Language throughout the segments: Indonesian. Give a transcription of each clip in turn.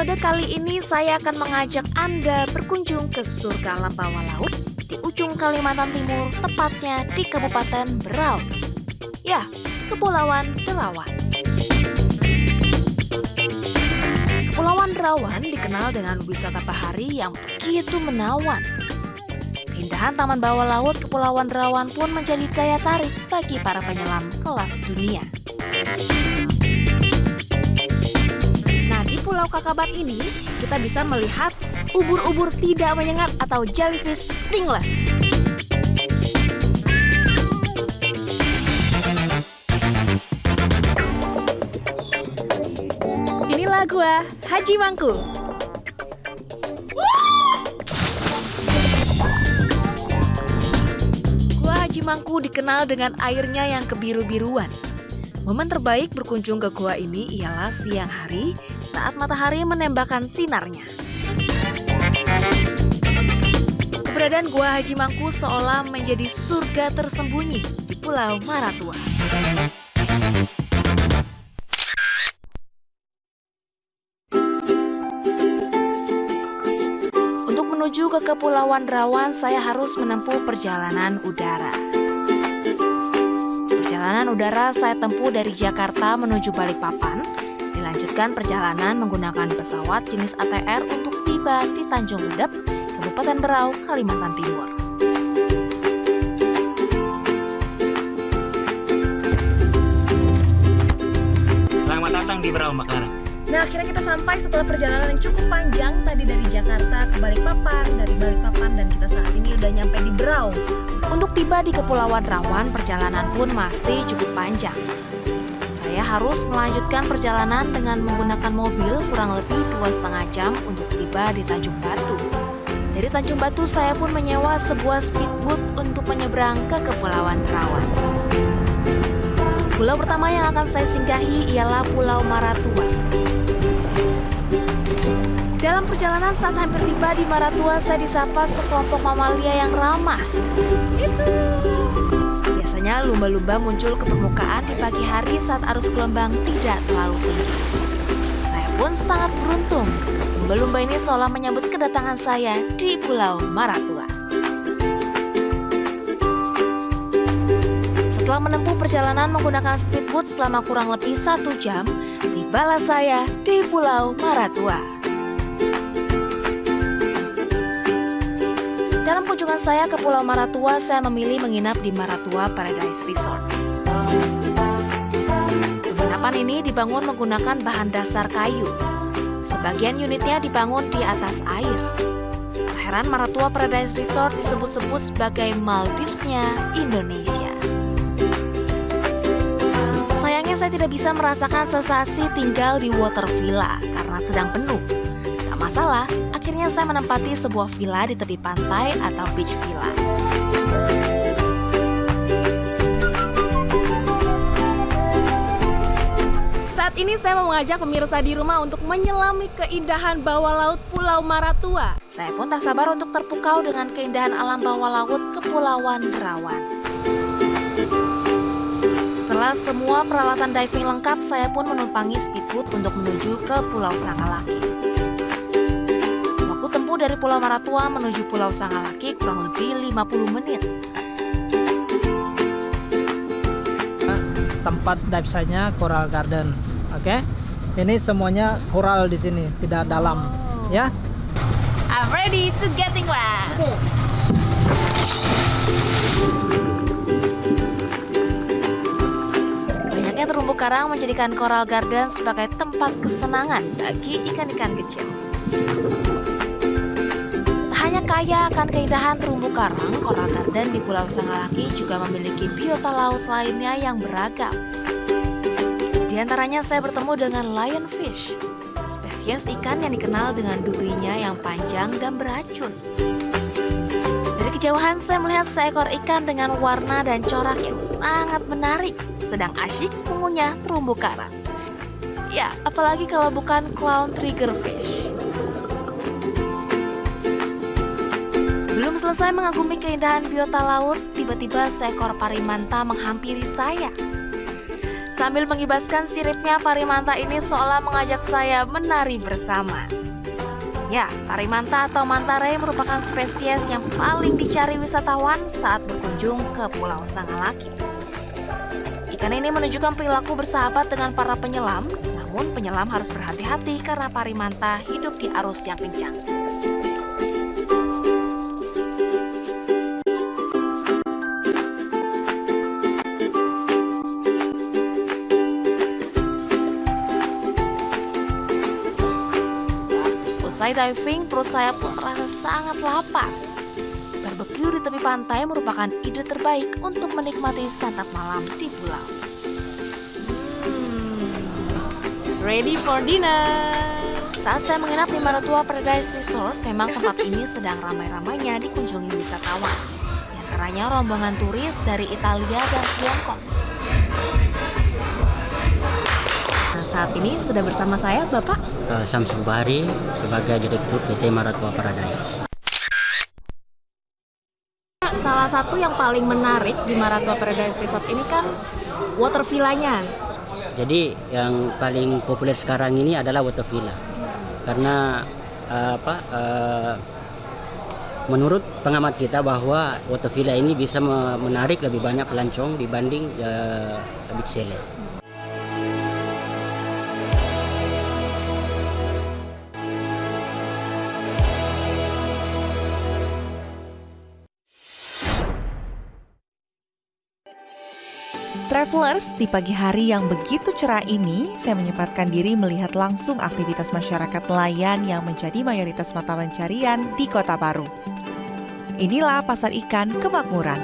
episode kali ini saya akan mengajak Anda berkunjung ke surga alam bawah laut di ujung Kalimantan Timur, tepatnya di Kabupaten Berau. Ya, Kepulauan Derawan. Kepulauan Derawan dikenal dengan wisata bahari yang begitu menawan. Keindahan taman bawah laut Kepulauan Derawan pun menjadi daya tarik bagi para penyelam kelas dunia. Di Pulau Kakaban ini, kita bisa melihat ubur-ubur tidak menyengat atau jellyfish stingless. Inilah gua Haji Mangku. Gua Haji Mangku dikenal dengan airnya yang kebiru-biruan. Momen terbaik berkunjung ke gua ini ialah siang hari saat matahari menembakkan sinarnya. Keberadaan Gua Haji Mangku seolah menjadi surga tersembunyi di Pulau Maratua. Untuk menuju ke Kepulauan Derawan, saya harus menempuh perjalanan udara. Perjalanan udara saya tempuh dari Jakarta menuju Balikpapan, dilanjutkan perjalanan menggunakan pesawat jenis ATR untuk tiba di Tanjung Redep, Kabupaten Berau, Kalimantan Timur. Selamat datang di Berau, Makassar. Nah, akhirnya kita sampai setelah perjalanan yang cukup panjang tadi dari Jakarta ke Balikpapan, dari Balikpapan dan kita saat ini udah nyampe di Berau. Untuk tiba di Kepulauan Derawan, perjalanan pun masih cukup panjang. Saya harus melanjutkan perjalanan dengan menggunakan mobil kurang lebih 2,5 jam untuk tiba di Tanjung Batu. Dari Tanjung Batu, saya pun menyewa sebuah speedboat untuk menyeberang ke Kepulauan Derawan. Pulau pertama yang akan saya singgahi ialah Pulau Maratua. Dalam perjalanan saat hampir tiba di Maratua, saya disapa sekelompok mamalia yang ramah. Biasanya lumba-lumba muncul ke permukaan di pagi hari saat arus gelombang tidak terlalu tinggi. Saya pun sangat beruntung. Lumba-lumba ini seolah menyambut kedatangan saya di Pulau Maratua. Setelah menempuh perjalanan menggunakan speedboat selama kurang lebih 1 jam, tibalah saya di Pulau Maratua. Dalam kunjungan saya ke Pulau Maratua, saya memilih menginap di Maratua Paradise Resort. Penginapan ini dibangun menggunakan bahan dasar kayu. Sebagian unitnya dibangun di atas air. Tak heran Maratua Paradise Resort disebut-sebut sebagai Maldives-nya Indonesia. Sayangnya saya tidak bisa merasakan sensasi tinggal di water villa karena sedang penuh. Tak masalah, akhirnya saya menempati sebuah villa di tepi pantai atau beach villa. Saat ini saya mau mengajak pemirsa di rumah untuk menyelami keindahan bawah laut Pulau Maratua. Saya pun tak sabar untuk terpukau dengan keindahan alam bawah laut Kepulauan Derawan. Setelah semua peralatan diving lengkap, saya pun menumpangi speedboat untuk menuju ke Pulau Sangalaki. Waktu tempuh dari Pulau Maratua menuju Pulau Sangalaki kurang lebih 50 menit. Tempat dive site-nya Coral Garden. Oke. Ini semuanya coral di sini, tidak dalam, ya. I'm ready to getting wet. Banyaknya terumbu karang menjadikan Coral Garden sebagai tempat kesenangan bagi ikan-ikan kecil. Tak hanya kaya akan keindahan terumbu karang, Coral Garden di Pulau Sangalaki juga memiliki biota laut lainnya yang beragam. Di antaranya saya bertemu dengan lionfish, spesies ikan yang dikenal dengan durinya yang panjang dan beracun. Dari kejauhan saya melihat seekor ikan dengan warna dan corak yang sangat menarik, sedang asyik mengunyah terumbu karang. Ya, apalagi kalau bukan clown triggerfish. Belum selesai mengagumi keindahan biota laut, tiba-tiba seekor parimanta menghampiri saya. Sambil mengibaskan siripnya, parimanta ini seolah mengajak saya menari bersama. Ya, parimanta atau manta ray merupakan spesies yang paling dicari wisatawan saat berkunjung ke Pulau Sangalaki. Ikan ini menunjukkan perilaku bersahabat dengan para penyelam, namun penyelam harus berhati-hati karena parimanta hidup di arus yang kencang. Usai diving, perut saya pun terasa sangat lapar. Barbecue di tepi pantai merupakan ide terbaik untuk menikmati santap malam di pulau. Ready for dinner. Saat saya menginap di Maratua Paradise Resort, memang tempat ini sedang ramai-ramainya dikunjungi wisatawan. Di antaranya rombongan turis dari Italia dan Tiongkok. Nah, saat ini sudah bersama saya Bapak Samsul Bahari sebagai Direktur PT Maratua Paradise. Salah satu yang paling menarik di Maratua Paradise Resort ini kan water villanya. Jadi yang paling populer sekarang ini adalah water villa. Karena menurut pengamat kita bahwa water villa ini bisa menarik lebih banyak pelancong dibanding beach chalet. Travelers, di pagi hari yang begitu cerah ini, saya menyempatkan diri melihat langsung aktivitas masyarakat nelayan yang menjadi mayoritas mata pencarian di Kota Baru. Inilah pasar ikan kemakmuran.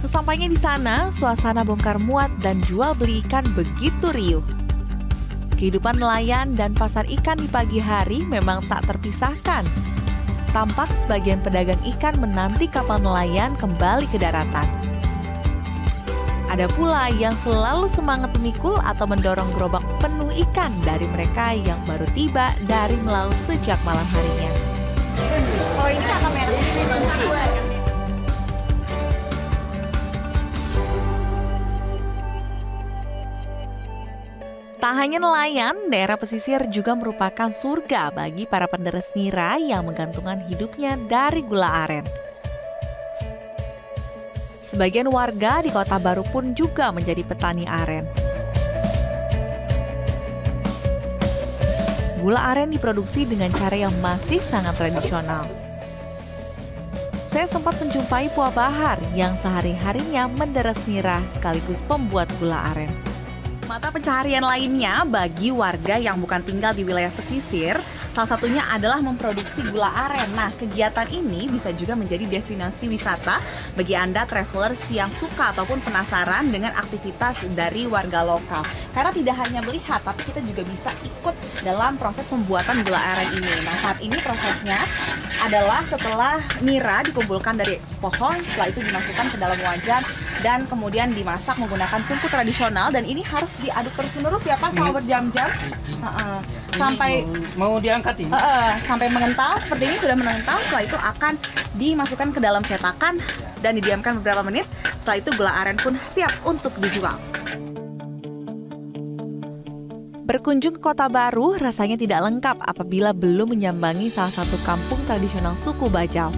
Sesampainya di sana, suasana bongkar muat dan jual beli ikan begitu riuh. Kehidupan nelayan dan pasar ikan di pagi hari memang tak terpisahkan. Tampak sebagian pedagang ikan menanti kapal nelayan kembali ke daratan. Ada pula yang selalu semangat memikul atau mendorong gerobak penuh ikan dari mereka yang baru tiba dari melaut sejak malam harinya. Kalau ini akan merah. Tak hanya nelayan, daerah pesisir juga merupakan surga bagi para penderes nira yang menggantungkan hidupnya dari gula aren. Sebagian warga di Kota Baru pun juga menjadi petani aren. Gula aren diproduksi dengan cara yang masih sangat tradisional. Saya sempat menjumpai Puah Bahar yang sehari-harinya menderes nira sekaligus pembuat gula aren. Mata pencaharian lainnya bagi warga yang bukan tinggal di wilayah pesisir, salah satunya adalah memproduksi gula aren. Nah, kegiatan ini bisa juga menjadi destinasi wisata bagi Anda travelers yang suka ataupun penasaran dengan aktivitas dari warga lokal. Karena tidak hanya melihat, tapi kita juga bisa ikut dalam proses pembuatan gula aren ini. Nah, saat ini prosesnya adalah setelah nira dikumpulkan dari pohon, setelah itu dimasukkan ke dalam wajan dan kemudian dimasak menggunakan tungku tradisional, dan ini harus diaduk terus-menerus ya Pak, selama berjam-jam sampai mau diangkat ini? Sampai mengental seperti ini, sudah mengental. Setelah itu akan dimasukkan ke dalam cetakan dan didiamkan beberapa menit. Setelah itu gula aren pun siap untuk dijual. Berkunjung ke Kota Baru rasanya tidak lengkap apabila belum menyambangi salah satu kampung tradisional suku Bajau.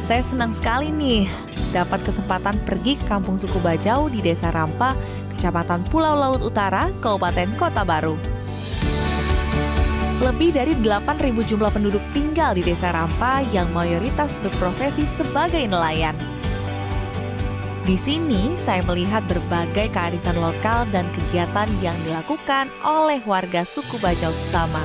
Saya senang sekali nih dapat kesempatan pergi ke kampung suku Bajau di Desa Rampa, Kecamatan Pulau Laut Utara, Kabupaten Kota Baru. Lebih dari 8.000 jumlah penduduk tinggal di Desa Rampa yang mayoritas berprofesi sebagai nelayan. Di sini saya melihat berbagai kearifan lokal dan kegiatan yang dilakukan oleh warga suku Bajau sama.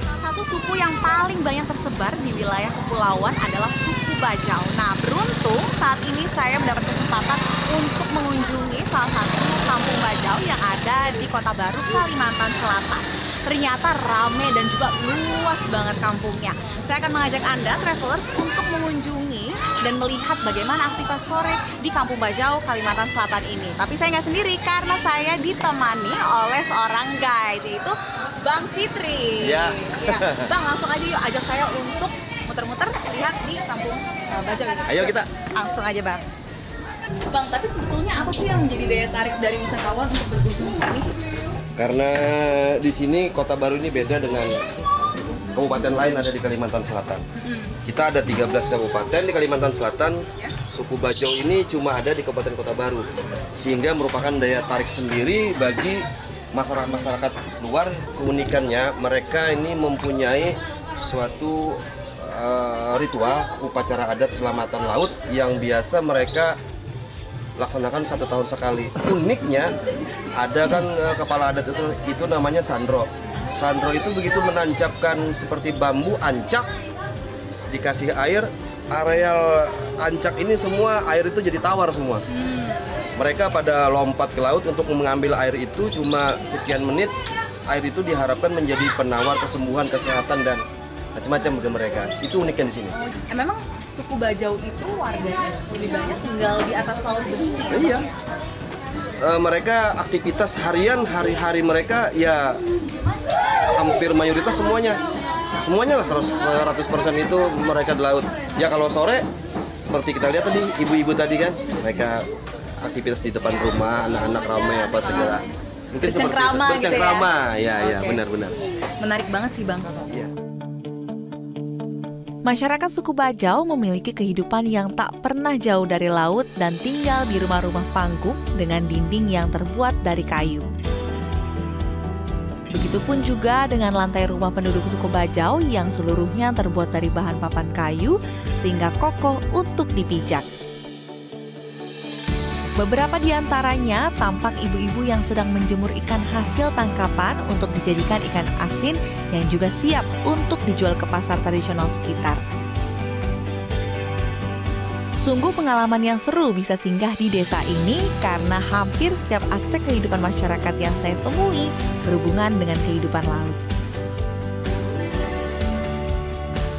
Salah satu suku yang paling banyak tersebar di wilayah kepulauan adalah suku Bajau. Nah, beruntung saat ini saya mendapat kesempatan untuk mengunjungi salah satu kampung Bajau yang ada di Kota Baru, Kalimantan Selatan. Ternyata ramai dan juga luas banget kampungnya. Saya akan mengajak Anda, travelers, untuk mengunjungi dan melihat bagaimana aktivitas sore di Kampung Bajau, Kalimantan Selatan ini. Tapi saya nggak sendiri karena saya ditemani oleh seorang guide, yaitu Bang Fitri. Ya. Bang, langsung aja yuk ajak saya untuk muter-muter lihat di Kampung Bajau ini. Ayo kita. Langsung aja Bang. Bang, tapi sebetulnya apa sih yang menjadi daya tarik dari wisatawan untuk berkunjung di sini? Karena di sini Kota Baru ini beda dengan kabupaten lain ada di Kalimantan Selatan. Kita ada 13 kabupaten di Kalimantan Selatan. Suku Bajau ini cuma ada di Kabupaten Kota Baru, sehingga merupakan daya tarik sendiri bagi masyarakat luar. Keunikannya mereka ini mempunyai suatu ritual upacara adat selamatan laut yang biasa mereka laksanakan 1 tahun sekali. Uniknya ada kan kepala adat itu namanya Sandro. Sandro itu begitu menancapkan seperti bambu ancak, dikasih air, areal ancak ini semua air itu jadi tawar semua. Mereka pada lompat ke laut untuk mengambil air itu cuma sekian menit. Air itu diharapkan menjadi penawar kesembuhan, kesehatan dan macam-macam bagi mereka. Itu uniknya di sini. Memang suku Bajau itu warganya lebih banyak tinggal di atas laut begini. Iya. Mereka aktivitas harian hari-hari mereka ya hampir mayoritas semuanya lah 100% itu mereka di laut. Ya kalau sore seperti kita lihat tadi ibu-ibu tadi kan mereka aktivitas di depan rumah, anak-anak ramai apa segala. Mungkin seperti itu. Bercengkrama gitu ya. Ya, benar-benar. Menarik banget sih, Bang. Ya. Masyarakat suku Bajau memiliki kehidupan yang tak pernah jauh dari laut dan tinggal di rumah-rumah panggung dengan dinding yang terbuat dari kayu. Begitupun juga dengan lantai rumah penduduk suku Bajau yang seluruhnya terbuat dari bahan papan kayu sehingga kokoh untuk dipijak. Beberapa di antaranya tampak ibu-ibu yang sedang menjemur ikan hasil tangkapan untuk dijadikan ikan asin yang juga siap untuk dijual ke pasar tradisional sekitar. Sungguh pengalaman yang seru bisa singgah di desa ini karena hampir setiap aspek kehidupan masyarakat yang saya temui berhubungan dengan kehidupan laut.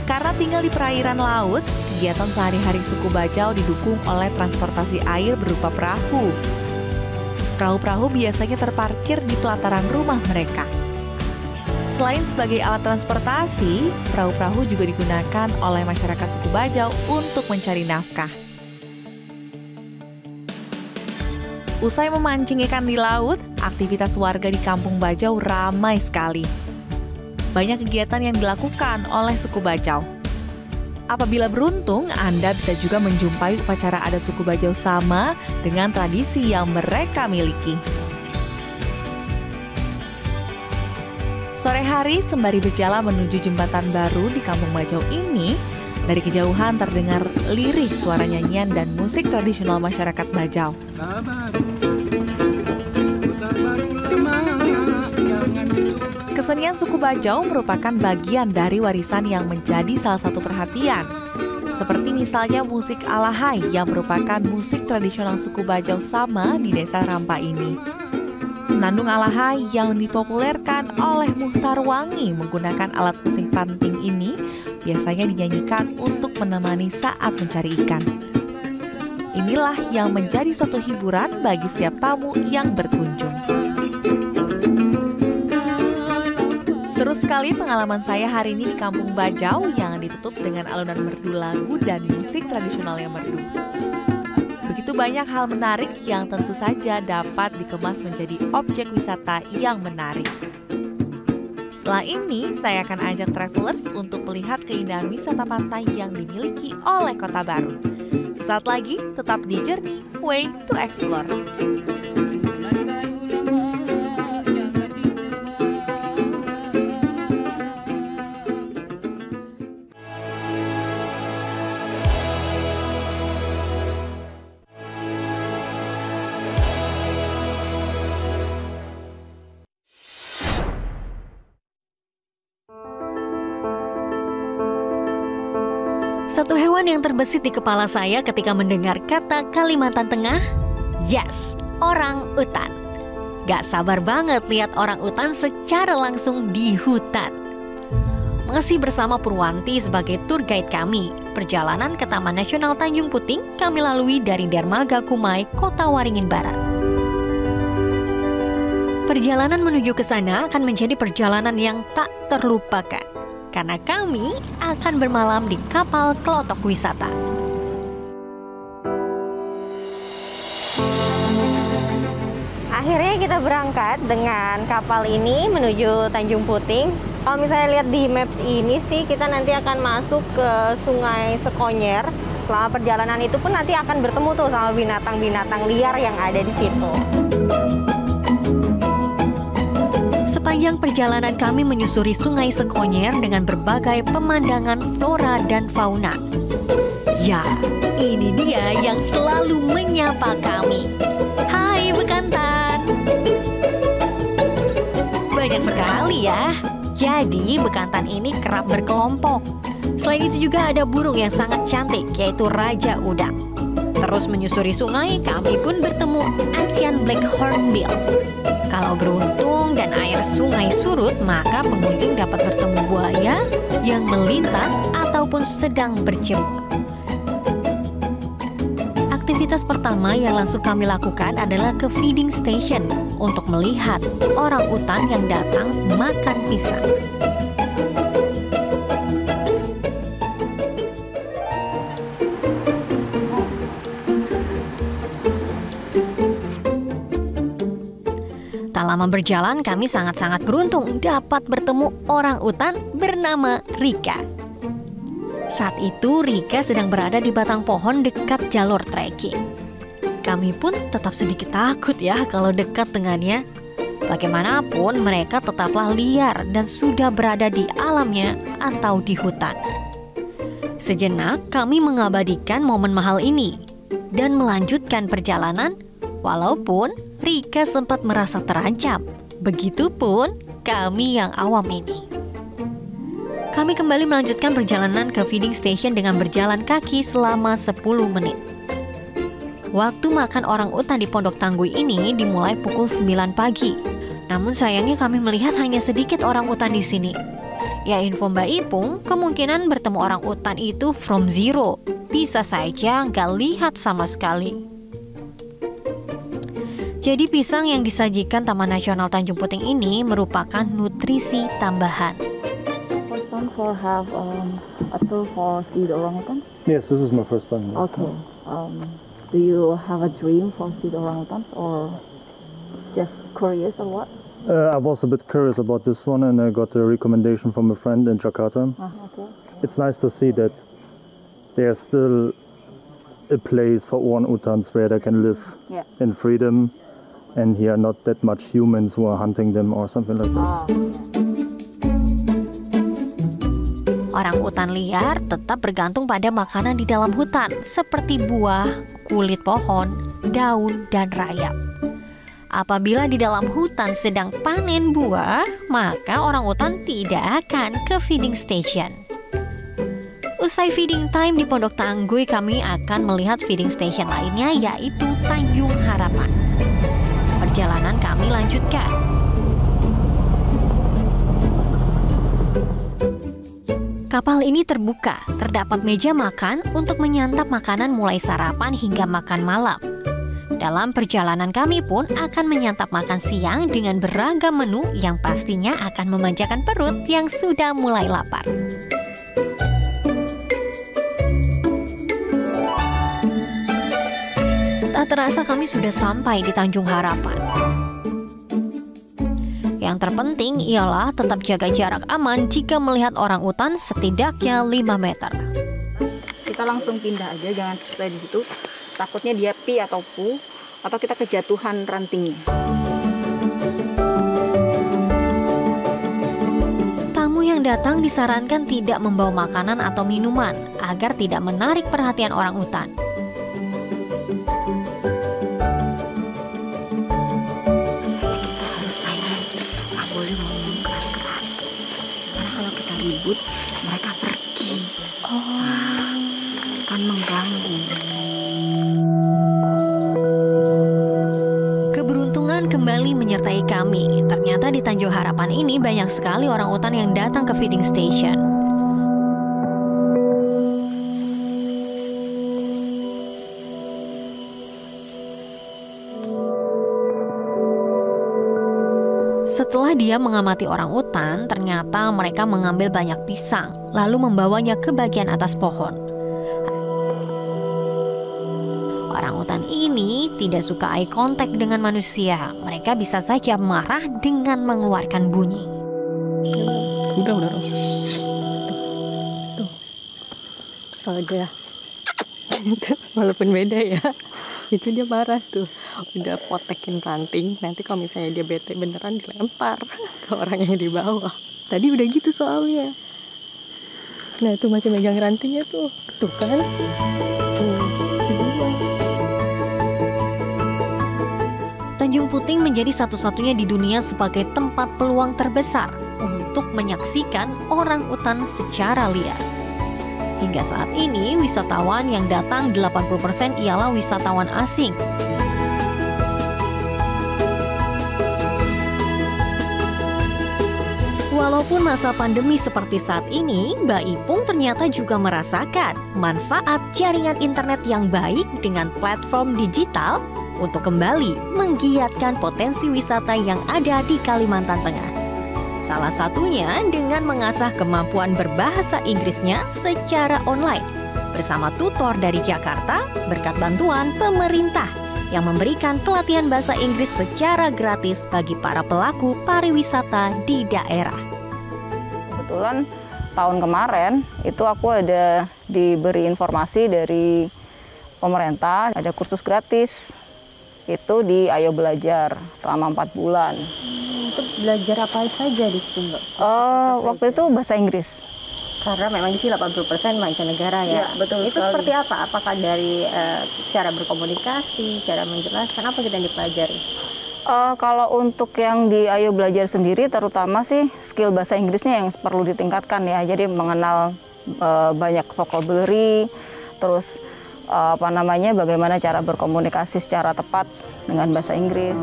Karena tinggal di perairan laut, kegiatan sehari-hari suku Bajau didukung oleh transportasi air berupa perahu. Perahu-perahu biasanya terparkir di pelataran rumah mereka. Selain sebagai alat transportasi, perahu-perahu juga digunakan oleh masyarakat suku Bajau untuk mencari nafkah. Usai memancing ikan di laut, aktivitas warga di Kampung Bajau ramai sekali. Banyak kegiatan yang dilakukan oleh suku Bajau. Apabila beruntung, Anda bisa juga menjumpai upacara adat suku Bajau sama dengan tradisi yang mereka miliki. Sore hari, sembari berjalan menuju jembatan baru di Kampung Bajau ini, dari kejauhan terdengar lirih suara nyanyian dan musik tradisional masyarakat Bajau. Kesenian suku Bajau merupakan bagian dari warisan yang menjadi salah satu perhatian. Seperti misalnya musik alahai yang merupakan musik tradisional suku Bajau sama di desa Rampa ini. Senandung alahai yang dipopulerkan oleh Muhtar Wangi menggunakan alat musik panting ini biasanya dinyanyikan untuk menemani saat mencari ikan. Inilah yang menjadi suatu hiburan bagi setiap tamu yang berkunjung. Seru sekali pengalaman saya hari ini di Kampung Bajau yang ditutup dengan alunan merdu lagu dan musik tradisional yang merdu. Begitu banyak hal menarik yang tentu saja dapat dikemas menjadi objek wisata yang menarik. Setelah ini, saya akan ajak travelers untuk melihat keindahan wisata pantai yang dimiliki oleh Kota Baru. Sesaat lagi, tetap di Journey Way to Explore. Satu hewan yang terbesit di kepala saya ketika mendengar kata Kalimantan Tengah, yes, orang utan. Gak sabar banget lihat orang utan secara langsung di hutan. Masih bersama Purwanti sebagai tour guide kami, perjalanan ke Taman Nasional Tanjung Puting kami lalui dari Dermaga Kumai, Kota Waringin Barat. Perjalanan menuju ke sana akan menjadi perjalanan yang tak terlupakan. Karena kami akan bermalam di kapal Klotok Wisata. Akhirnya kita berangkat dengan kapal ini menuju Tanjung Puting. Kalau misalnya lihat di maps ini sih, kita nanti akan masuk ke Sungai Sekonyer. Selama perjalanan itu pun nanti akan bertemu tuh sama binatang-binatang liar yang ada di situ. Sepanjang perjalanan kami menyusuri Sungai Sekonyer dengan berbagai pemandangan flora dan fauna. Ya, ini dia yang selalu menyapa kami. Hai bekantan. Banyak sekali ya. Jadi bekantan ini kerap berkelompok. Selain itu juga ada burung yang sangat cantik, yaitu Raja Udang. Terus menyusuri sungai, kami pun bertemu Asian Black Hornbill. Kalau beruntung dan air sungai surut, maka pengunjung dapat bertemu buaya yang melintas ataupun sedang berjemur. Aktivitas pertama yang langsung kami lakukan adalah ke feeding station untuk melihat orang utan yang datang makan pisang. Tak lama berjalan, kami sangat-sangat beruntung dapat bertemu orang utan bernama Rika. Saat itu Rika sedang berada di batang pohon dekat jalur trekking. Kami pun tetap sedikit takut ya kalau dekat dengannya. Bagaimanapun mereka tetaplah liar dan sudah berada di alamnya atau di hutan. Sejenak kami mengabadikan momen mahal ini dan melanjutkan perjalanan walaupun Rika sempat merasa terancam. Begitupun kami yang awam ini. Kami kembali melanjutkan perjalanan ke feeding station dengan berjalan kaki selama 10 menit. Waktu makan orang utan di Pondok Tanggui ini dimulai pukul 9 pagi. Namun sayangnya kami melihat hanya sedikit orang utan di sini. Ya info Mbak Ipung, kemungkinan bertemu orang utan itu from zero. Bisa saja nggak lihat sama sekali. Jadi pisang yang disajikan Taman Nasional Tanjung Puting ini merupakan nutrisi tambahan. For have a tour for see the orangutan? Yes, this is my first time. Okay. Do you have a dream for see the orangutans or just curious or what? I was a bit curious about this one and I got a recommendation from a friend in Jakarta. Okay. It's nice to see that there's still a place for orangutans where they can live in freedom and here are not that much humans who are hunting them or something like that. Orang utan liar tetap bergantung pada makanan di dalam hutan seperti buah, kulit pohon, daun, dan rayap. Apabila di dalam hutan sedang panen buah, maka orang utan tidak akan ke feeding station. Usai feeding time di Pondok Tanggui, kami akan melihat feeding station lainnya yaitu Tanjung Harapan. Perjalanan kami lanjutkan. Kapal ini terbuka, terdapat meja makan untuk menyantap makanan mulai sarapan hingga makan malam. Dalam perjalanan kami pun akan menyantap makan siang dengan beragam menu yang pastinya akan memanjakan perut yang sudah mulai lapar. Tak terasa kami sudah sampai di Tanjung Harapan. Yang terpenting ialah tetap jaga jarak aman jika melihat orang utan setidaknya 5 meter. Kita langsung pindah aja, jangan stay di situ. Takutnya dia pi atau pu, atau kita kejatuhan rantingnya. Tamu yang datang disarankan tidak membawa makanan atau minuman agar tidak menarik perhatian orang utan. Mereka pergi. Kan mengganggu. Keberuntungan kembali menyertai kami. Ternyata di Tanjung Harapan ini banyak sekali orang utan yang datang ke feeding station. Setelah dia mengamati orang utan, ternyata mereka mengambil banyak pisang, lalu membawanya ke bagian atas pohon. Orang utan ini tidak suka eye contact dengan manusia. Mereka bisa saja marah dengan mengeluarkan bunyi. Udah. Tuh. Udah. Walaupun beda ya. Itu dia marah tuh. Udah potekin ranting. Nanti kalau misalnya dia bete beneran dilempar ke orang yang di bawah. Tadi udah gitu soalnya. Nah itu masih megang rantingnya tuh. Tuh kan. Tanjung Puting menjadi satu-satunya di dunia sebagai tempat peluang terbesar untuk menyaksikan orang utan secara liar. Hingga saat ini, wisatawan yang datang 80% ialah wisatawan asing. Walaupun masa pandemi seperti saat ini, Mbak Ipung ternyata juga merasakan manfaat jaringan internet yang baik dengan platform digital untuk kembali menggiatkan potensi wisata yang ada di Kalimantan Tengah. Salah satunya dengan mengasah kemampuan berbahasa Inggrisnya secara online bersama tutor dari Jakarta berkat bantuan pemerintah yang memberikan pelatihan bahasa Inggris secara gratis bagi para pelaku pariwisata di daerah. Kebetulan tahun kemarin itu aku ada diberi informasi dari pemerintah, ada kursus gratis itu di Ayo Belajar selama 4 bulan. Untuk belajar apa saja di situ, Mbak? Waktu itu bahasa Inggris. Karena memang di sini 80% mancanegara ya. Betul itu sekali. seperti apa? Apakah dari cara berkomunikasi, cara menjelaskan, apa kita yang dipelajari? Kalau untuk yang di Ayo Belajar sendiri, terutama sih skill bahasa Inggrisnya yang perlu ditingkatkan ya. Jadi mengenal banyak vocabulary, terus bagaimana cara berkomunikasi secara tepat dengan bahasa Inggris.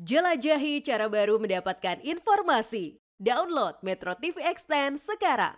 Jelajahi cara baru mendapatkan informasi. Download Metro TV Extend sekarang.